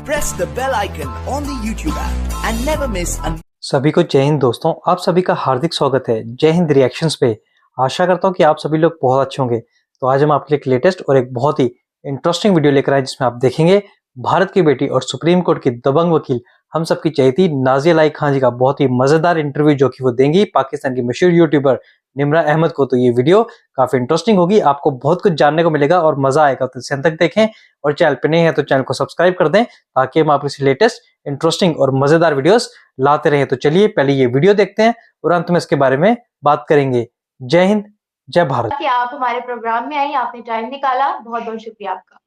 press the bell icon on the YouTube app and never miss a... सभी को जय हिंद दोस्तों, आप सभी का हार्दिक स्वागत है जय हिंद रिएक्शंस पे। आशा करता हूँ कि आप सभी लोग बहुत अच्छे होंगे। तो आज हम आपके लिए एक लेटेस्ट और एक बहुत ही इंटरेस्टिंग वीडियो लेकर आए जिसमें आप देखेंगे भारत की बेटी और सुप्रीम कोर्ट की दबंग वकील हम सबकी चहेती नाज़िया इलाही खान जी का बहुत ही मजेदार इंटरव्यू जो कि वो देंगी पाकिस्तान की मशहूर यूट्यूबर निम्रा अहमद को। तो ये वीडियो काफी इंटरेस्टिंग होगी, आपको बहुत कुछ जानने को मिलेगा और मजा आएगा। तो इसे अंत तक देखें और चैनल पे नए हैं तो चैनल को सब्सक्राइब कर दें ताकि हम आपके लेटेस्ट इंटरेस्टिंग और मजेदार वीडियोस लाते रहें। तो चलिए पहले ये वीडियो देखते हैं और अंत में इसके बारे में बात करेंगे। जय हिंद, जय भारत। कि आप हमारे प्रोग्राम में आई, आपने टाइम निकाला, बहुत बहुत शुक्रिया आपका।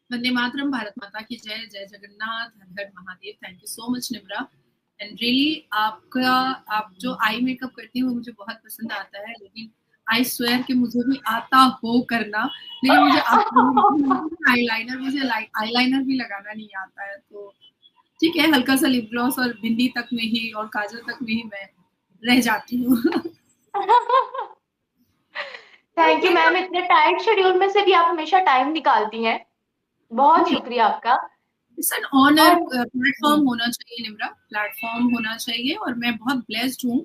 वंदे मातरम, भारत माता की जय, जय जगन्नाथ, हर हर Mahadev. Thank you so much Nimra, and really आप जो आई मेकअप करती हैं वो मुझे बहुत पसंद आता है, लेकिन आई स्वेयर कि मुझे भी आता हो करना, लेकिन मुझे आईलाइनर भी लगाना नहीं आता है। तो ठीक है, हल्का सा लिप ग्लॉस और बिंदी तक में ही और काजल तक में ही मैं रह जाती हूँ। थैंक यू मैम, इतने टाइट शेड्यूल में से भी आप हमेशा टाइम निकालती हैं, बहुत शुक्रिया आपका। इट्स एन ऑनर, प्लेटफॉर्म होना चाहिए निम्रा, प्लेटफॉर्म होना चाहिए, और मैं बहुत ब्लेस्ड हूँ।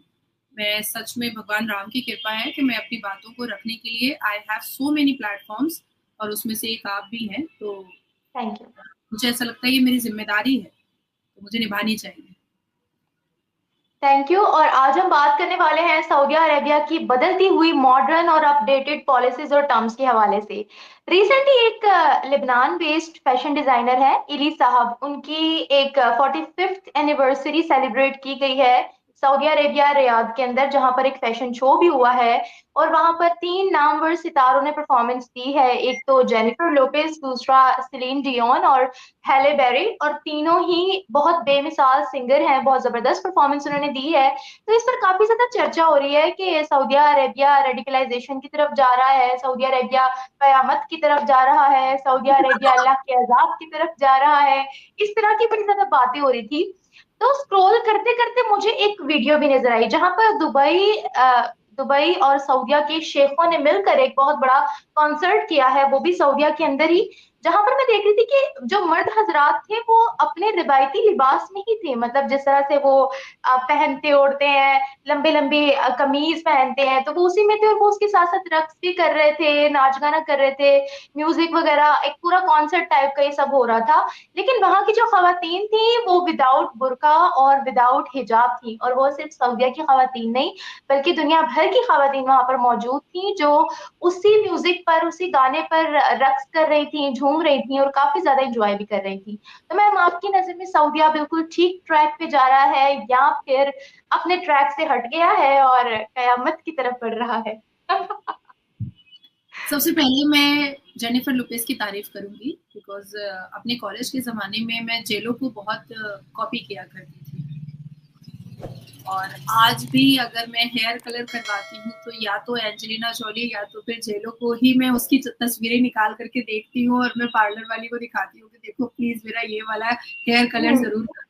मैं सच में, भगवान राम की कृपा है कि मैं अपनी बातों को रखने के लिए I have so many platforms, और उसमें से एक आप भी हैं। तो थैंक यू, मुझे ऐसा लगता है ये मेरी जिम्मेदारी है, तो मुझे निभानी चाहिए। Thank you. और आज हम बात करने वाले हैं सऊदी अरेबिया की बदलती हुई मॉडर्न और अपडेटेड पॉलिसीज और टर्म्स के हवाले से। रिसेंटली एक लेबनान बेस्ड फैशन डिजाइनर है इली साहब, उनकी एक 45th एनिवर्सरी सेलिब्रेट की गई है सऊदी अरेबिया रियाद के अंदर, जहां पर एक फैशन शो भी हुआ है और वहां पर 3 नामवर सितारों ने परफॉर्मेंस दी है। एक तो जेनिफर लोपेज, दूसरा सेलिन डियोन और हैले बेरी, और तीनों ही बहुत बेमिसाल सिंगर हैं, बहुत जबरदस्त परफॉर्मेंस उन्होंने दी है। तो इस पर काफी ज्यादा चर्चा हो रही है कि सऊदी अरेबिया रेडिकलाइजेशन की तरफ जा रहा है, सऊदी अरेबिया कयामत की तरफ जा रहा है, सऊदी अरेबिया अल्लाह के अजाब की तरफ जा रहा है। इस तरह की बड़ी ज्यादा बातें हो रही थी। तो स्क्रॉल करते करते मुझे एक वीडियो भी नजर आई जहां पर दुबई और सऊदिया के शेखों ने मिलकर एक बहुत बड़ा कॉन्सर्ट किया है, वो भी सऊदिया के अंदर ही, जहां पर मैं देख रही थी कि जो मर्द हजरात थे वो अपने रिवायती लिबास में ही थे। मतलब जिस तरह से वो पहनते ओढ़ते हैं, लंबे लंबे कमीज पहनते हैं, तो वो उसी में थे, और वो उसके साथ साथ रक्स भी कर रहे थे, नाच गाना कर रहे थे, म्यूजिक वगैरह, एक पूरा कॉन्सर्ट टाइप का ये सब हो रहा था। लेकिन वहां की जो खवातीन थी वो विदाउट बुर्का और विदाउट हिजाब थी, और वो सिर्फ सऊदिया की खवातीन नहीं बल्कि दुनिया भर की खवातीन वहां पर मौजूद थी, जो उसी म्यूजिक पर, उसी गाने पर रक्स कर रही थी, झूम रही थी और काफी ज्यादा एंजॉय भी कर रही थी। तो मैम, आपकी नजर में सऊदिया बिल्कुल ठीक ट्रैक पे जा रहा है या फिर अपने ट्रैक से हट गया है और कयामत की तरफ बढ़ रहा है? सबसे पहले मैं जेनिफर लोपेज की तारीफ करूंगी, बिकॉज अपने कॉलेज के ज़माने में मैं जेलो को बहुत कॉपी किया करती थी, और आज भी अगर मैं हेयर कलर करवाती हूँ तो या तो एंजेलिना जोली या तो फिर जेलो को ही मैं उसकी तस्वीरें निकाल करके देखती हूँ, और मैं पार्लर वाली को दिखाती हूँ कि देखो प्लीज मेरा ये वाला हेयर कलर जरूर कर।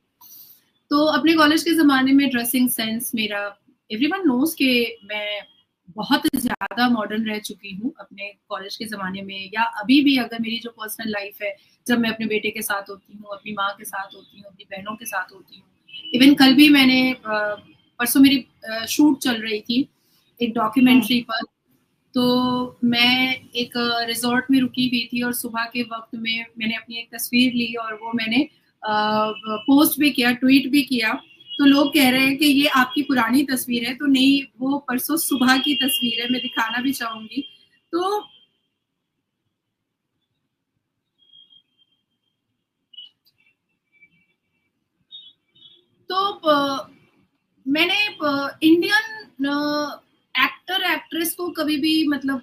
तो अपने कॉलेज के ज़माने में ड्रेसिंग सेंस मेरा, एवरीवन नोज के मैं बहुत ज्यादा मॉडर्न रह चुकी हूँ अपने कॉलेज के ज़माने में, या अभी भी अगर मेरी जो पर्सनल लाइफ है, जब मैं अपने बेटे के साथ होती हूँ, अपनी माँ के साथ होती हूँ, अपनी बहनों के साथ होती हूँ। इवन कल भी मैंने परसों मेरी शूट चल रही थी एक डॉक्यूमेंट्री पर, तो मैं एक रिजॉर्ट में रुकी हुई थी और सुबह के वक्त में मैंने अपनी एक तस्वीर ली और वो मैंने पोस्ट भी किया, ट्वीट भी किया। तो लोग कह रहे हैं कि ये आपकी पुरानी तस्वीर है, तो नहीं, वो परसों सुबह की तस्वीर है, मैं दिखाना भी चाहूंगी। तो मैंने इंडियन एक्टर एक्ट्रेस को कभी भी मतलब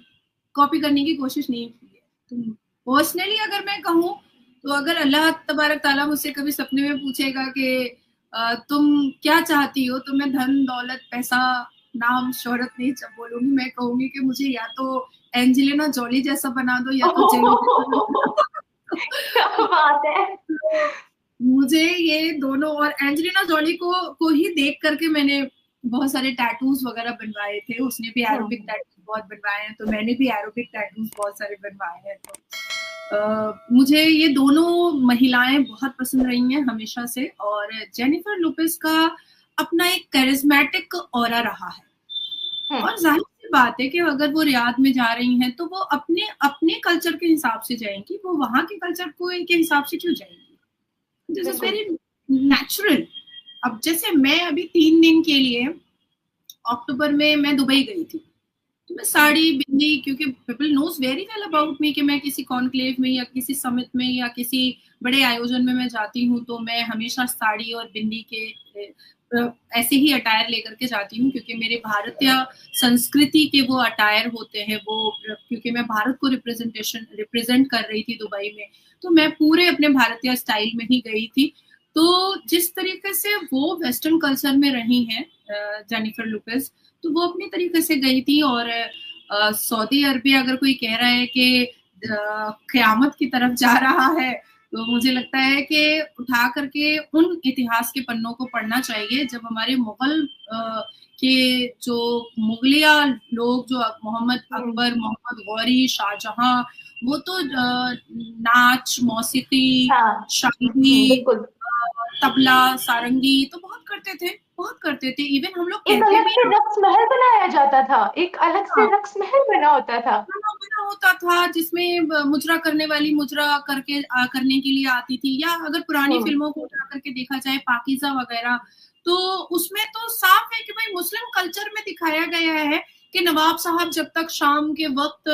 कॉपी करने की कोशिश नहीं की है। तो पर्सनली अगर मैं कहूँ तो अगर अल्लाह तबारक ताला मुझसे कभी सपने में पूछेगा कि तुम क्या चाहती हो, तो मैं धन दौलत पैसा नाम शोहरत नहीं बोलूंगी, मैं कहूंगी कि मुझे या तो एंजेलिना जोली जैसा बना दो या तो क्या बात है। मुझे ये दोनों, और एंजेलिना जोली को ही देख करके मैंने बहुत सारे टैटूज वगैरह बनवाए थे। उसने भी एरोबिक टैटू बहुत बनवाए हैं, तो मैंने भी एरोबिक टैटूज बहुत सारे बनवाए हैं। तो मुझे ये दोनों महिलाएं बहुत पसंद रही हैं हमेशा से, और जेनिफर लुपेस का अपना एक कैरिज्मेटिक ऑरा रहा है। और जाहिर सी बात है कि अगर वो रियाद में जा रही हैं तो वो अपने अपने कल्चर के हिसाब से जाएंगी, वो वहां के कल्चर को के हिसाब से क्यों जाएंगी? This is very natural. अब जैसे मैं अभी 3 दिन के लिए अक्टूबर में मैं दुबई गई थी, तो मैं साड़ी बिंदी, क्योंकि people knows very well about me कि मैं किसी कॉन्क्लेव में या किसी समिट में या किसी बड़े आयोजन में मैं जाती हूँ तो मैं हमेशा साड़ी और बिंदी के ऐसे ही अटायर लेकर के जाती हूँ, क्योंकि मेरे भारतीय संस्कृति के वो अटायर होते हैं। वो क्योंकि मैं भारत को रिप्रेजेंट कर रही थी दुबई में, तो मैं पूरे अपने भारतीय स्टाइल में ही गई थी। तो जिस तरीके से वो वेस्टर्न कल्चर में रही हैं जेनिफर लुपेस, तो वो अपनी तरीके से गई थी। और सऊदी अरबिया अगर कोई कह रहा है कि क़यामत की तरफ जा रहा है, तो मुझे लगता है कि उठा करके उन इतिहास के पन्नों को पढ़ना चाहिए जब हमारे मुगल के जो मुगलिया लोग, जो मोहम्मद अकबर, मोहम्मद गौरी, शाहजहां, वो तो नाच, मौसीकी, शायरी, तबला, सारंगी तो बहुत करते थे। इवन हम लोग एक अलग से रक्स महल बनाया जाता था, एक अलग से रक्स महल बना होता था जिसमें मुजरा करने वाली मुजरा करने के लिए आती थी। या अगर पुरानी फिल्मों को उठा करके देखा जाए, पाकीज़ा वगैरह, तो उसमें तो साफ है कि भाई मुस्लिम कल्चर में दिखाया गया है कि नवाब साहब जब तक शाम के वक्त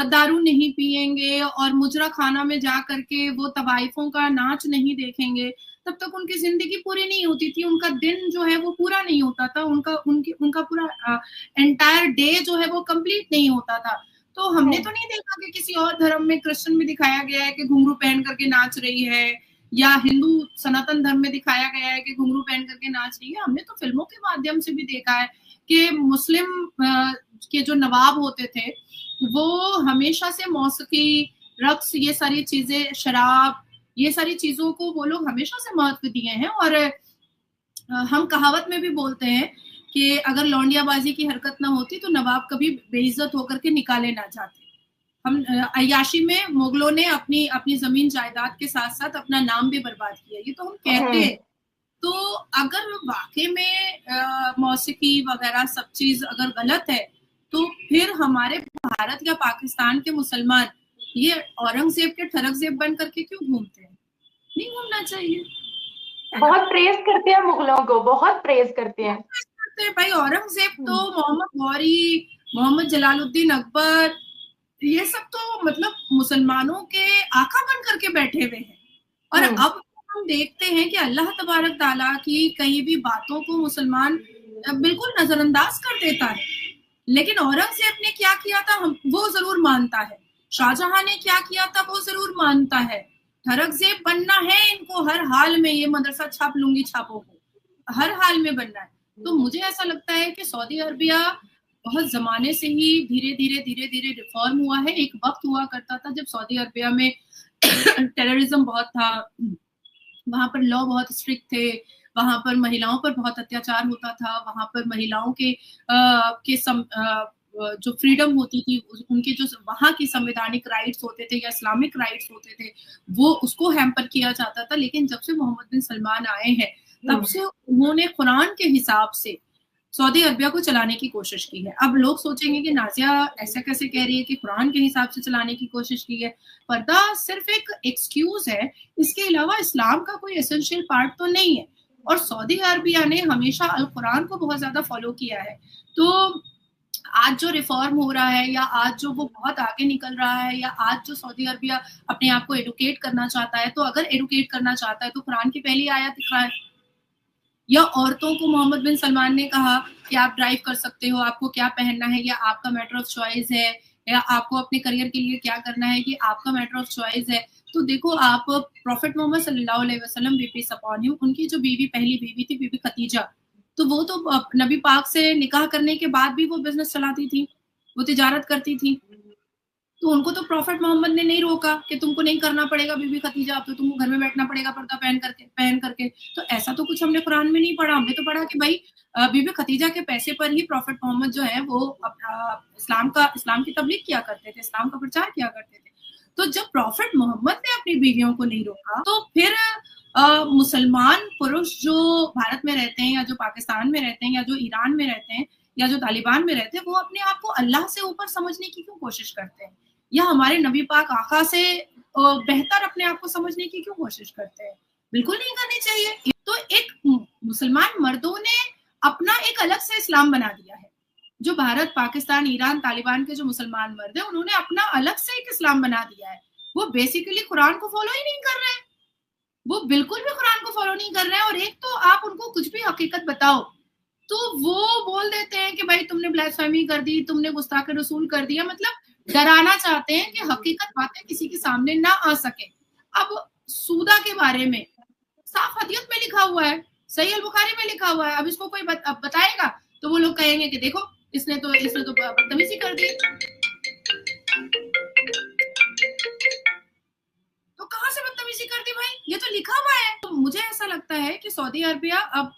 दारू नहीं पिएंगे और मुजरा खाना में जा करके वो तवाइफों का नाच नहीं देखेंगे, तब तक उनकी जिंदगी पूरी नहीं होती थी। उनका दिन जो है वो पूरा नहीं होता था, उनका पूरा एंटायर डे जो है वो कंप्लीट नहीं होता था। तो हमने तो नहीं देखा कि किसी और धर्म में, क्रिश्चियन में दिखाया गया है कि घुंघरू पहन करके नाच रही है, या हिंदू सनातन धर्म में दिखाया गया है कि घुंघरू पहन करके नाच रही है। हमने तो फिल्मों के माध्यम से भी देखा है कि मुस्लिम के जो नवाब होते थे वो हमेशा से मौसीकी, रक्स, ये सारी चीजें, शराब, ये सारी चीजों को वो लोग हमेशा से महत्व दिए हैं। और हम कहावत में भी बोलते हैं कि अगर लौंडियाबाजी की हरकत ना होती तो नवाब कभी बेइज्जत होकर के निकाले ना जाते। हम अय्याशी में मुगलों ने अपनी जमीन जायदाद के साथ साथ अपना नाम भी बर्बाद किया, ये तो हम कहते हैं। तो अगर वाकई में मौसीकी वगैरह सब चीज अगर गलत है, तो फिर हमारे भारत या पाकिस्तान के मुसलमान ये औरंगजेब के ठरकजेब बन करके क्यों घूमते हैं? नहीं घूमना चाहिए। बहुत प्रेज करते हैं मुगलों को, बहुत प्रेज करते हैं भाई। औरंगजेब तो मोहम्मद गौरी, मोहम्मद जलालुद्दीन अकबर, ये सब तो मतलब मुसलमानों के आका बन करके बैठे हुए हैं। और अब हम देखते हैं कि अल्लाह तबारक ताला की कई भी बातों को मुसलमान बिल्कुल नजरअंदाज कर देता है। लेकिन औरंगजेब ने क्या किया था वो जरूर मानता है, शाहजहां ने क्या किया था वो जरूर मानता है। ठरकजेब बनना है इनको हर हाल में, ये मदरसा छाप लूंगी छापों को हर हाल में बनना है। तो मुझे ऐसा लगता है कि सऊदी अरबिया बहुत जमाने से ही धीरे धीरे रिफॉर्म हुआ है। एक वक्त हुआ करता था जब सऊदी अरबिया में टेररिज्म बहुत था, वहां पर लॉ बहुत स्ट्रिक्ट थे, वहां पर महिलाओं पर बहुत अत्याचार होता था, वहां पर महिलाओं के जो फ्रीडम होती थी, उनके जो वहां की संवैधानिक राइट्स होते थे या इस्लामिक राइट्स होते थे, वो उसको हैम्पर किया जाता था। लेकिन जब से मोहम्मद बिन सलमान आए हैं तब से उन्होंने कुरान के हिसाब से सऊदी अरबिया को चलाने की कोशिश की है। अब लोग सोचेंगे कि नाजिया ऐसा कैसे कह रही है कि कुरान के हिसाब से चलाने की कोशिश की है। पर्दा सिर्फ एक एक्सक्यूज है, इसके अलावा इस्लाम का कोई एसेंशियल पार्ट तो नहीं है। और सऊदी अरबिया ने हमेशा अल कुरान को बहुत ज्यादा फॉलो किया है। तो आज जो रिफॉर्म हो रहा है, या आज जो वो बहुत आगे निकल रहा है, या आज जो सऊदी अरबिया अपने आप को एडुकेट करना चाहता है, तो अगर एडुकेट करना चाहता है तो कुरान की पहली आयत दिखाए। या औरतों को मोहम्मद बिन सलमान ने कहा कि आप ड्राइव कर सकते हो, आपको क्या पहनना है या आपका मैटर ऑफ चॉइस है, या आपको अपने करियर के लिए क्या करना है ये आपका मैटर ऑफ चॉइस है। तो देखो, आप प्रॉफिट मोहम्मद सल्लल्लाहु अलैहि वसल्लम, पीस अपॉन हिम, उनकी जो पहली बीवी थी बीबी खदीजा, तो वो तो नबी पाक से निकाह करने के बाद भी वो बिजनेस चलाती थी, वो तिजारत करती थी। तो उनको तो प्रॉफिट मोहम्मद ने नहीं रोका कि तुमको नहीं करना पड़ेगा बीबी खदीजा, अब तो तुमको घर में बैठना पड़ेगा पर्दा पहन करके। तो ऐसा तो कुछ हमने कुरान में नहीं पढ़ा। हमने तो पढ़ा कि भाई बीबी खदीजा के पैसे पर ही प्रॉफिट मोहम्मद जो है वो इस्लाम की तबलीग किया करते थे, इस्लाम का प्रचार किया करते थे। तो जब प्रॉफिट मोहम्मद ने अपनी बीवियों को नहीं रोका, तो फिर मुसलमान पुरुष जो भारत में रहते हैं या जो पाकिस्तान में रहते हैं या जो ईरान में रहते हैं या जो तालिबान में रहते हैं, वो अपने आप को अल्लाह से ऊपर समझने की क्यों कोशिश करते हैं, या हमारे नबी पाक आका से बेहतर अपने आप को समझने की क्यों कोशिश करते हैं? बिल्कुल नहीं करनी चाहिए। तो एक मुसलमान मर्दों ने अपना एक अलग से इस्लाम बना दिया है। जो भारत, पाकिस्तान, ईरान, तालिबान के जो मुसलमान मर्द हैं, उन्होंने अपना अलग से एक इस्लाम बना दिया है। वो बेसिकली कुरान को फॉलो ही नहीं कर रहे हैं। वो बिल्कुल भी कुरान को फॉलो नहीं कर रहे हैं। और एक तो आप उनको कुछ भी हकीकत बताओ तो वो बोल देते हैं कि भाई तुमने ब्लास्फेमी कर दी, तुमने गुस्ताख रसूल कर दिया। मतलब डराना चाहते हैं कि हकीकत बातें किसी के सामने ना आ सके। अब सूदा के बारे में साफ हदीयत में लिखा हुआ है, सही अल बुखारी में लिखा हुआ है। अब इसको कोई बताएगा तो वो लोग कहेंगे कि देखो इसने तो बदतमीजी कर दी। तो कहां से बदतमीजी कर दी भाई? ये तो लिखा हुआ है। तो मुझे ऐसा लगता है कि सऊदी अरबिया अब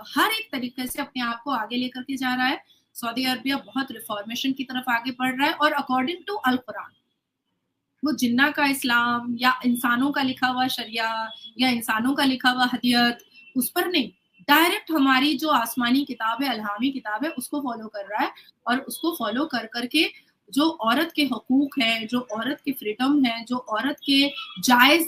हर एक तरीके से अपने आप को आगे लेकर के जा रहा है। सऊदी अरबिया बहुत रिफॉर्मेशन की तरफ आगे बढ़ रहा है और अकॉर्डिंग टू अल कुरान, वो जिन्ना का इस्लाम या इंसानों का लिखा हुआ शरिया या इंसानों का लिखा हुआ हदीयत, उस पर नहीं, डायरेक्ट हमारी जो आसमानी किताब है, अलहामी किताब है, उसको फॉलो कर रहा है। और उसको फॉलो कर करके जो औरत के हकूक हैं, जो औरत के फ्रीडम है, जो औरत के जायज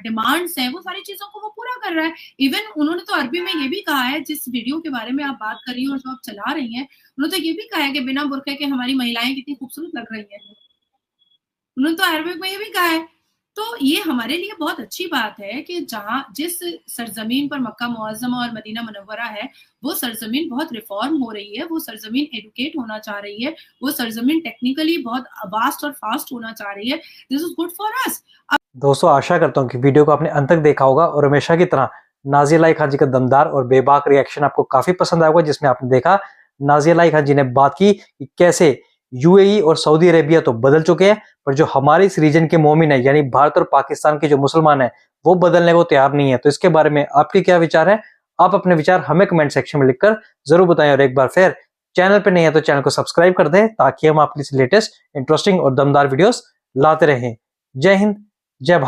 डिमांड्स हैं, वो सारी चीजों को वो पूरा कर रहा है। इवन उन्होंने तो अरबी में ये भी कहा है, जिस वीडियो के बारे में आप बात कर रही हो और जो आप चला रही हैं, उन्होंने तो ये भी कहा है कि बिना बुर्के के हमारी महिलाएं कितनी खूबसूरत लग रही हैं। उन्होंने तो अरबिक में ये भी कहा है। तो ये हमारे लिए बहुत अच्छी बात है कि जिस सरजमीन पर मक्का मुअज्जमा और मदीना मुनव्वरा है, वो सरजमीन बहुत रिफॉर्म हो रही है, वो सरजमीन एडुकेट होना चाह रही है, वो सरजमीन टेक्निकली बहुत वास्ट और फास्ट होना चाह रही है। This is good for us. दोस्तों, आशा करता हूँ कि वीडियो को आपने अंत तक देखा होगा और हमेशा की तरह नाज़िया लाई खान जी का दमदार और बेबाक रिएक्शन आपको काफी पसंद आया होगा, जिसमें आपने देखा नाज़िया लाई खान जी ने बात की कि कैसे यूएई और सऊदी अरेबिया तो बदल चुके हैं, पर जो हमारे इस रीजन के मोमिन है यानी भारत और पाकिस्तान के जो मुसलमान हैं, वो बदलने को तैयार नहीं है। तो इसके बारे में आपके क्या विचार हैं? आप अपने विचार हमें कमेंट सेक्शन में लिखकर जरूर बताएं। और एक बार फिर चैनल पे नहीं है तो चैनल को सब्सक्राइब कर दें, ताकि हम आपके लिए लेटेस्ट, इंटरेस्टिंग और दमदार वीडियोस लाते रहें। जय हिंद, जय भारत।